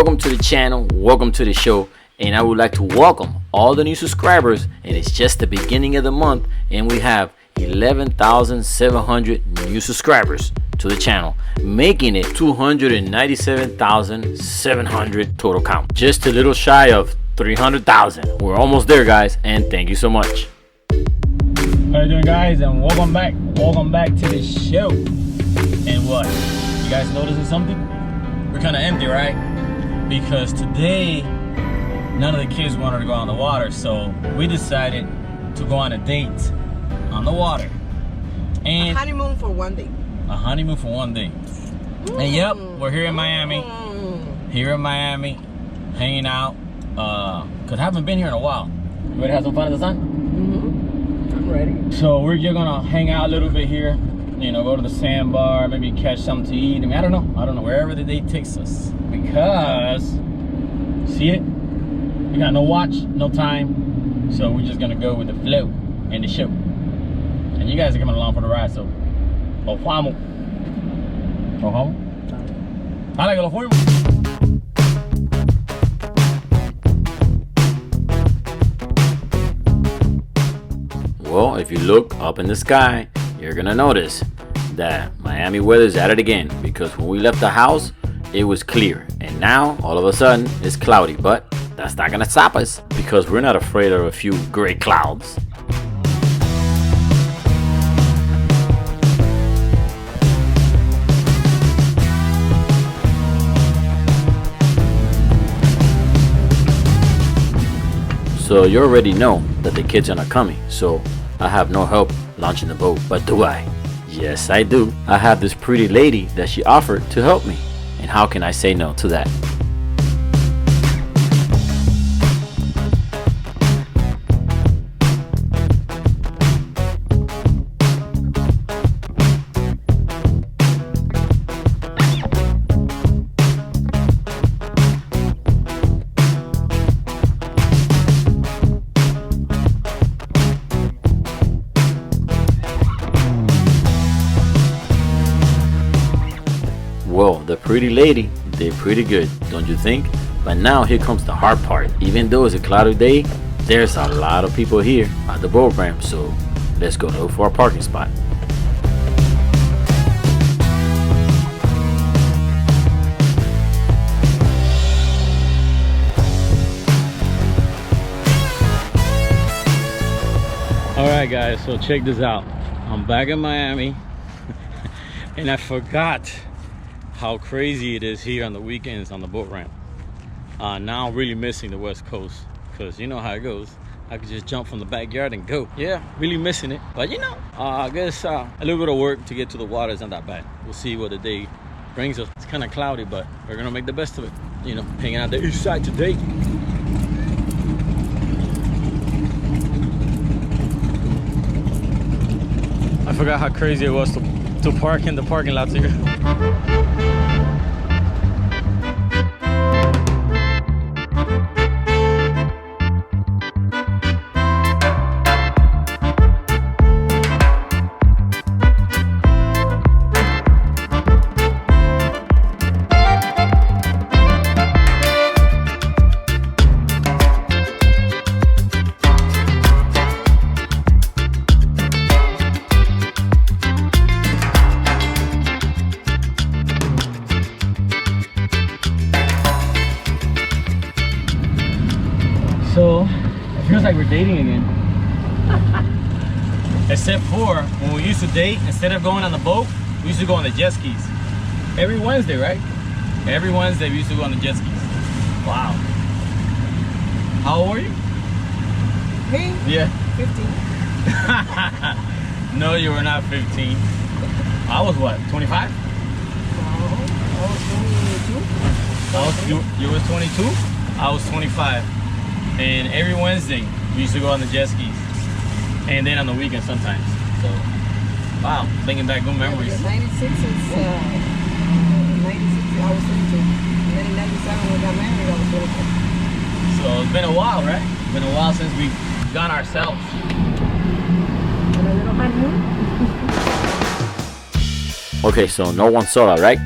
welcome to the channel, welcome to the show, and I would like to welcome all the new subscribers. And it's just the beginning of the month and we have 11,700 new subscribers to the channel, making it 297,700 total count. Just a little shy of 300,000. We're almost there, guys, and thank you so much. How you doing, guys? And welcome back to the show. And what, you guys noticing something? We're kind of empty, right? Because today none of the kids wanted to go on the water, so we decided to go on a date on the water. And a honeymoon for one day. A honeymoon for one day. And yep, we're here in Miami. Here in Miami, hanging out. Cause I haven't been here in a while. You ready to have some fun at the sun? I'm ready. So we're just gonna hang out a little bit here. You know, go to the sandbar, maybe catch something to eat. I mean, I don't know, wherever the day takes us. Because, see it? We got no watch, no time. So we're just gonna go with the flow and the show. And you guys are coming along for the ride, so. Los vamos. Nos vamos. Dale que lo fuimos. Well, if you look up in the sky, you're gonna notice that Miami weather is at it again, because when we left the house it was clear and now all of a sudden it's cloudy, but that's not gonna stop us because we're not afraid of a few gray clouds. So you already know that the kids are not coming, so I have no help launching the boat. But do I? Yes, I do. I have this pretty lady that she offered to help me. And how can I say no to that? Well, the pretty lady did pretty good, don't you think? But now here comes the hard part. Even though it's a cloudy day, there's a lot of people here at the boat ramp, so let's go look for a parking spot. Alright guys, so check this out. I'm back in Miami and I forgot how crazy it is here on the weekends on the boat ramp. Now I'm really missing the West Coast, because you know how it goes. I could just jump from the backyard and go. Yeah, really missing it. But you know, I guess a little bit of work to get to the water is not that bad. We'll see what the day brings us. It's kind of cloudy, but we're gonna make the best of it. You know, hanging out the east side today. I forgot how crazy it was to park in the parking lots here. So it feels like we're dating again. Except for when we used to date, instead of going on the boat, we used to go on the jet skis. Every Wednesday, right? Every Wednesday we used to go on the jet skis. Wow. How old were you? Me? Yeah. 15. No, you were not 15. I was what, 25? I was 22. You was 22? I was 25. And every Wednesday we used to go on the jet skis, and then on the weekend sometimes. So wow, thinking back, good memories. 96 is 96 I was 22. And then in 97 we got married, I was 24. So it's been a while, right? It's been a while since we've gone ourselves. And a little honeymoon. Okay, so no one saw that, right?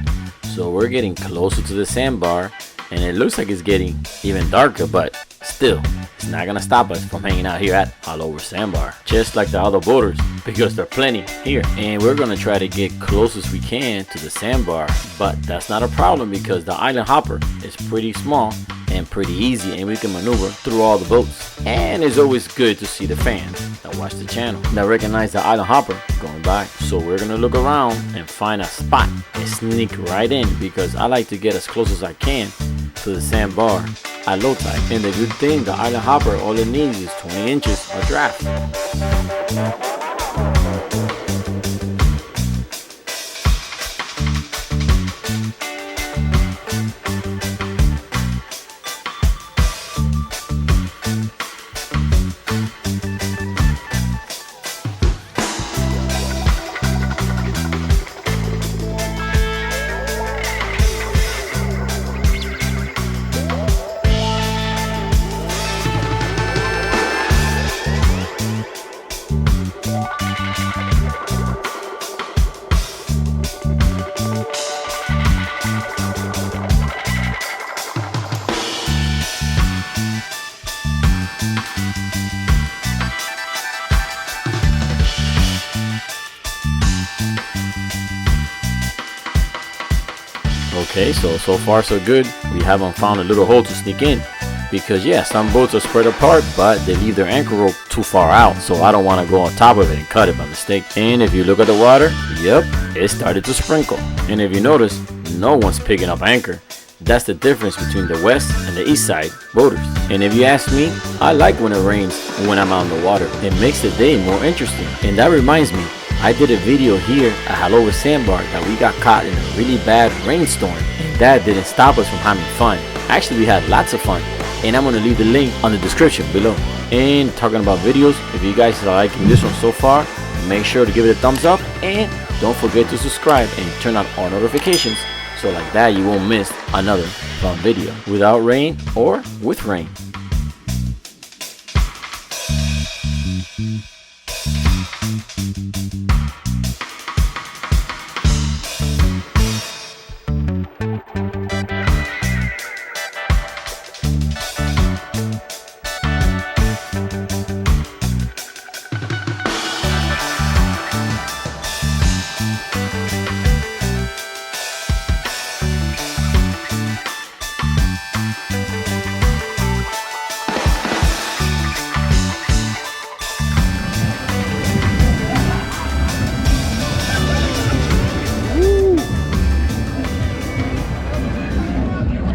So we're getting closer to the sandbar and it looks like it's getting even darker, but still, it's not gonna stop us from hanging out here at Haulover Sandbar, just like the other boaters, because there are plenty here. And we're gonna try to get close as we can to the sandbar, but that's not a problem because the island hopper is pretty small and pretty easy, and we can maneuver through all the boats. And it's always good to see the fans that watch the channel that recognize the island hopper going by. So we're gonna look around and find a spot and sneak right in, because I like to get as close as I can to the sandbar at low tide. And the good thing, the island hopper, all it needs is 20 inches of draft. Okay, so far so good. We haven't found a little hole to sneak in, because yeah, some boats are spread apart, but they leave their anchor rope too far out, so I don't want to go on top of it and cut it by mistake. And if you look at the water, yep, it started to sprinkle. And if you notice, no one's picking up anchor. That's the difference between the west and the east side boaters. And if you ask me, I like when it rains when I'm out in the water. It makes the day more interesting. And that reminds me, I did a video here at Haulover Sandbar that we got caught in a really bad rainstorm, and that didn't stop us from having fun. Actually, we had lots of fun, and I'm gonna leave the link on the description below. And talking about videos, if you guys are liking this one so far, make sure to give it a thumbs up, and don't forget to subscribe and turn on all notifications, so like that you won't miss another fun video, without rain or with rain.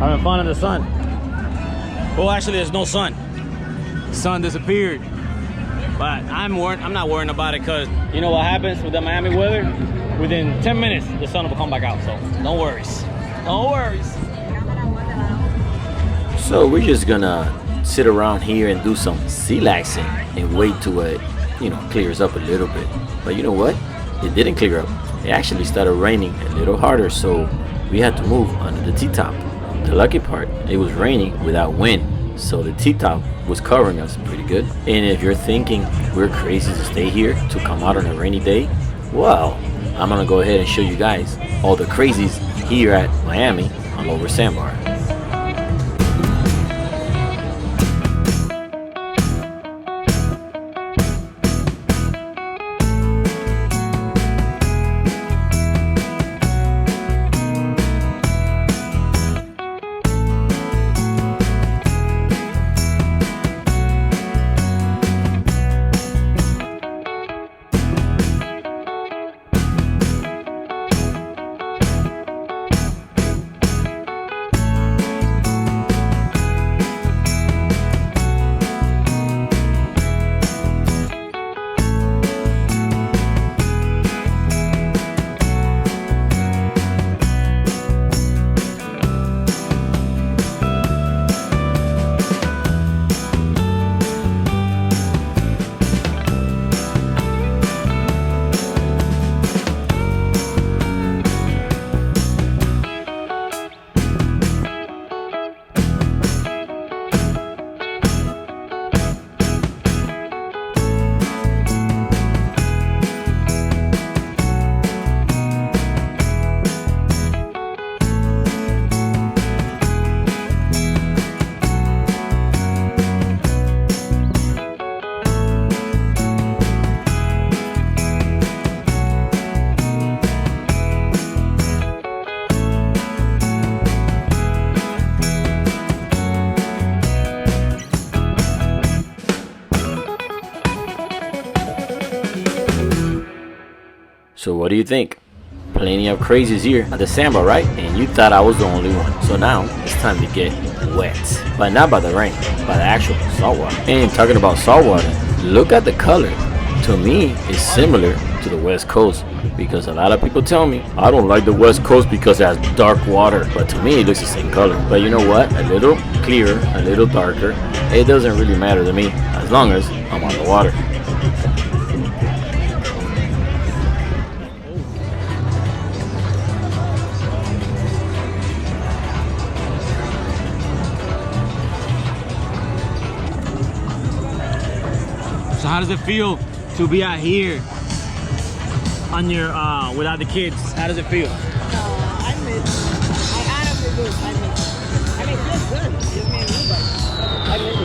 Having fun in the sun. Well, actually, there's no sun. The sun disappeared. But I'm not worrying about it, because you know what happens with the Miami weather? Within 10 minutes, the sun will come back out. So no worries. No worries. So we're just gonna sit around here and do some chillaxing and wait till it, clears up a little bit. But you know what? It didn't clear up. It actually started raining a little harder, so we had to move under the T-top. The lucky part, it was raining without wind, so the T-top was covering us pretty good. And if you're thinking we're crazy to stay here to come out on a rainy day, well, I'm gonna go ahead and show you guys all the crazies here at Miami Haulover Sandbar. So what do you think? Plenty of crazies here at the sandbar, right? And you thought I was the only one. So now it's time to get wet. But not by the rain, by the actual saltwater. And talking about saltwater, look at the color. To me, it's similar to the West Coast, because a lot of people tell me I don't like the West Coast because it has dark water. But to me, it looks the same color. But you know what? A little clearer, a little darker. It doesn't really matter to me as long as I'm on the water. So how does it feel to be out here on your without the kids? How does it feel? I honestly do. I mean, it feels good. Just me and you, but I miss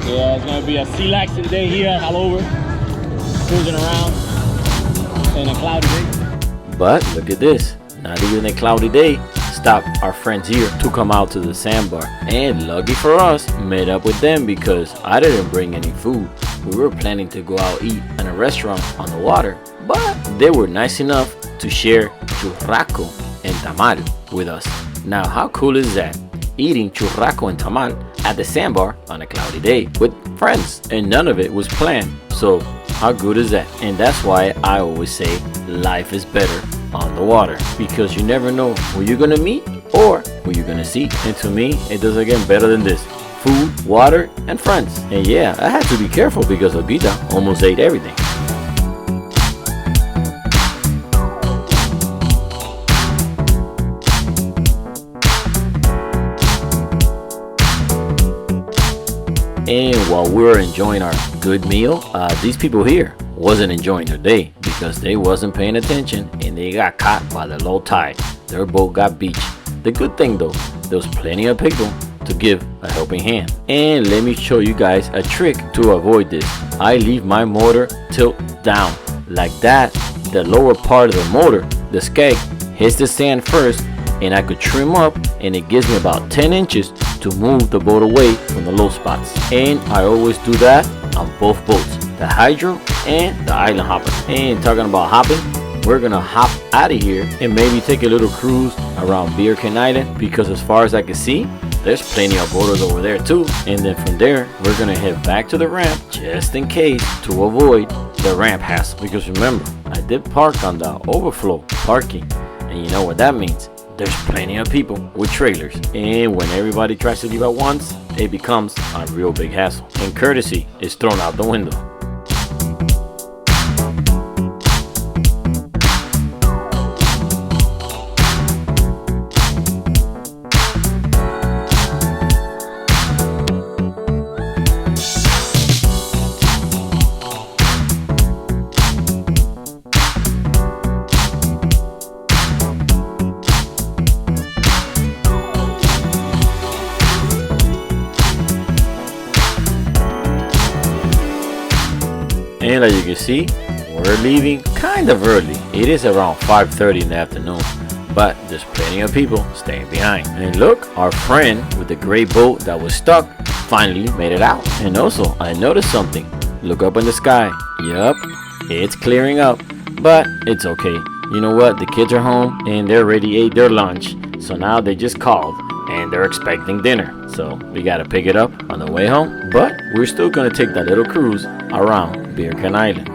it. Yeah, it's gonna be a relaxing day here at Haulover, cruising around in a cloudy day. But look at this, not even a cloudy day stopped our friends here to come out to the sandbar. And lucky for us, met up with them because I didn't bring any food. We were planning to go out eat in a restaurant on the water, but they were nice enough to share churrasco and tamal with us. Now how cool is that? Eating churrasco and tamal at the sandbar on a cloudy day with friends, and none of it was planned. So how good is that? And that's why I always say life is better on the water, because you never know who you're gonna meet or who you're gonna see. And to me, it doesn't get better than this: food, water, and friends. And yeah, I had to be careful because Olguita almost ate everything. And while we were enjoying our good meal, these people here wasn't enjoying their day because they wasn't paying attention and they got caught by the low tide. Their boat got beached. The good thing though, there was plenty of people to give a helping hand. And let me show you guys a trick to avoid this. I leave my motor tilt down like that. The lower part of the motor, the skeg, hits the sand first, and I could trim up, and it gives me about 10 inches to move the boat away from the low spots. And I always do that on both boats, the Hydro and the Island Hopper. And talking about hopping, we're gonna hop out of here and maybe take a little cruise around Beer Can Island, because as far as I can see, there's plenty of boaters over there too. And then from there, we're gonna head back to the ramp just in case, to avoid the ramp hassle. Because remember, I did park on the overflow parking, and you know what that means. There's plenty of people with trailers, and when everybody tries to leave at once, it becomes a real big hassle, and courtesy is thrown out the window. And as you can see, we're leaving kind of early. It is around 5:30 in the afternoon, but there's plenty of people staying behind. And look, our friend with the gray boat that was stuck finally made it out. And also, I noticed something. Look up in the sky. Yup, it's clearing up, but it's okay. You know what? The kids are home and they already ate their lunch. So now they just called and they're expecting dinner. So we gotta pick it up on the way home, but we're still gonna take that little cruise around Beer Can Island.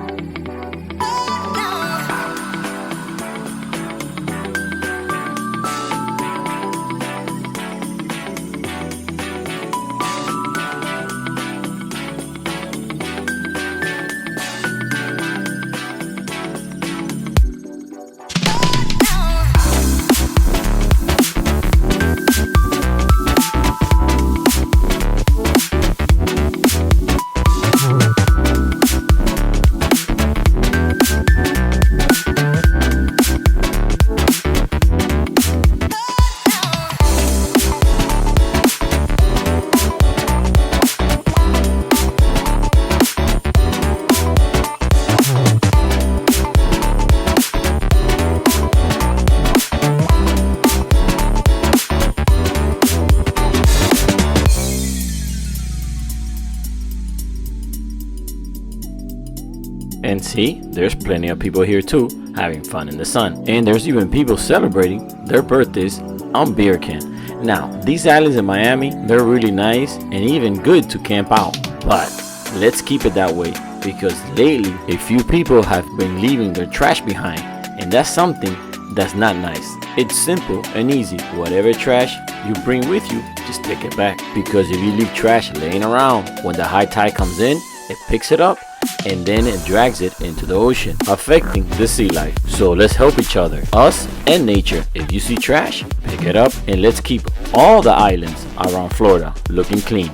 see, there's plenty of people here too, having fun in the sun. And there's even people celebrating their birthdays on beer can. Now, these islands in Miami, they're really nice and even good to camp out. But let's keep it that way, because lately a few people have been leaving their trash behind, and that's something that's not nice. It's simple and easy. Whatever trash you bring with you, just take it back. Because if you leave trash laying around, when the high tide comes in, it picks it up and then it drags it into the ocean, affecting the sea life. So let's help each other, us and nature. If you see trash, pick it up, and let's keep all the islands around Florida looking clean.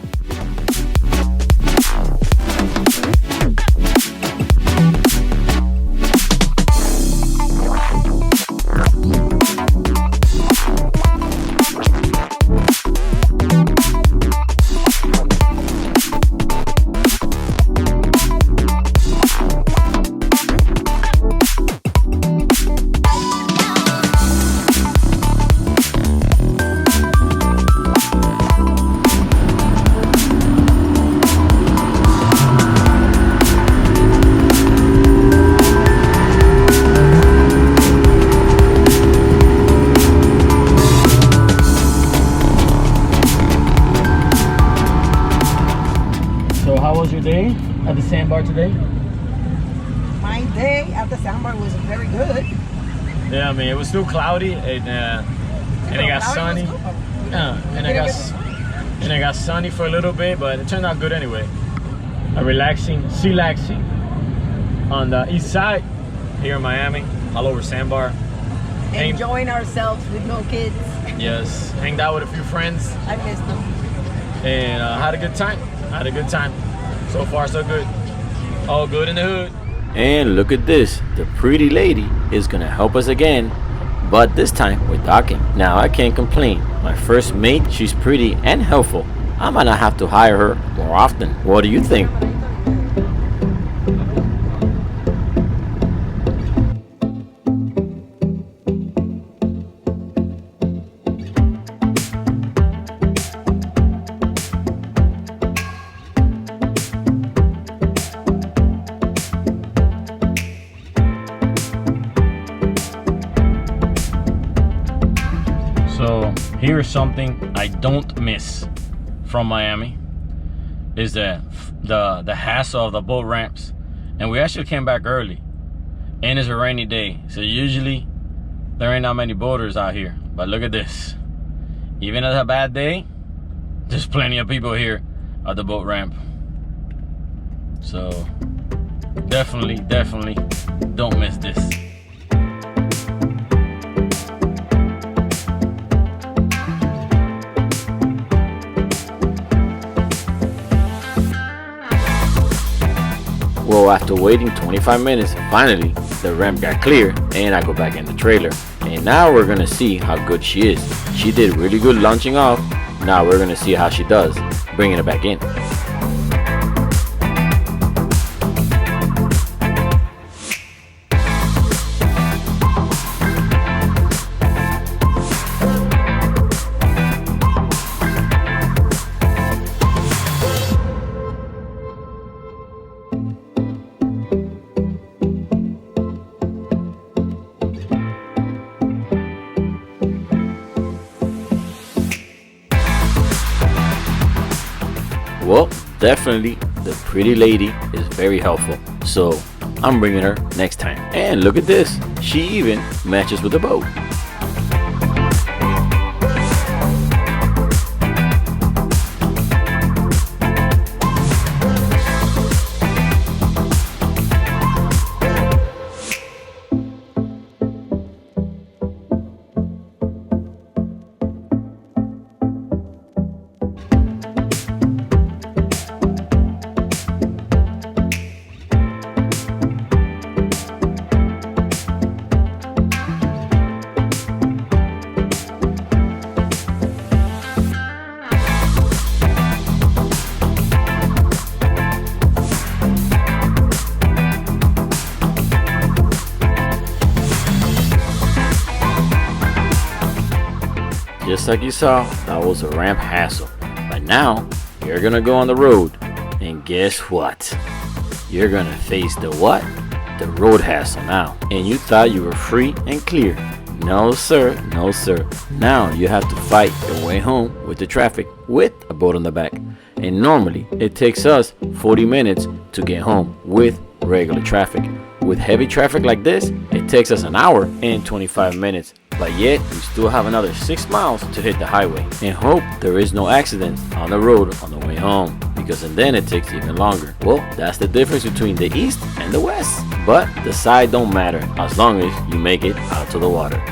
How was your day at the sandbar today? My day at the sandbar was very good. Yeah, I mean, it was still cloudy and it got sunny. And it got sunny for a little bit, but it turned out good anyway. Relaxing on the east side here in Miami, Haulover Sandbar. Enjoying ourselves with no kids. Yes, hanged out with a few friends. I missed them. And had a good time. So far, so good. All good in the hood. And look at this, the pretty lady is gonna help us again, but this time with docking. Now I can't complain. My first mate, she's pretty and helpful. I might not have to hire her more often. What do you think? So here's something I don't miss from Miami is the hassle of the boat ramps. And we actually came back early, and it's a rainy day, so usually there ain't not many boaters out here. But look at this, even at a bad day, there's plenty of people here at the boat ramp. So definitely don't miss this. Well, after waiting 25 minutes, finally the ramp got clear and I go back in the trailer. And now we're gonna see how good she is. She did really good launching off. Now we're gonna see how she does bringing it back in. Well, definitely the pretty lady is very helpful, so I'm bringing her next time. And look at this, she even matches with the boat. Just like you saw, that was a ramp hassle. But now, you're gonna go on the road, and guess what? You're gonna face the what? the road hassle now, and you thought you were free and clear. No sir, no sir. Now you have to fight your way home with the traffic with a boat on the back. And normally it takes us 40 minutes to get home with regular traffic. With heavy traffic like this, it takes us an hour and 25 minutes. But yet we still have another 6 miles to hit the highway and hope there is no accident on the road on the way home, because then it takes even longer. Well, that's the difference between the east and the west. But the side don't matter as long as you make it out to the water.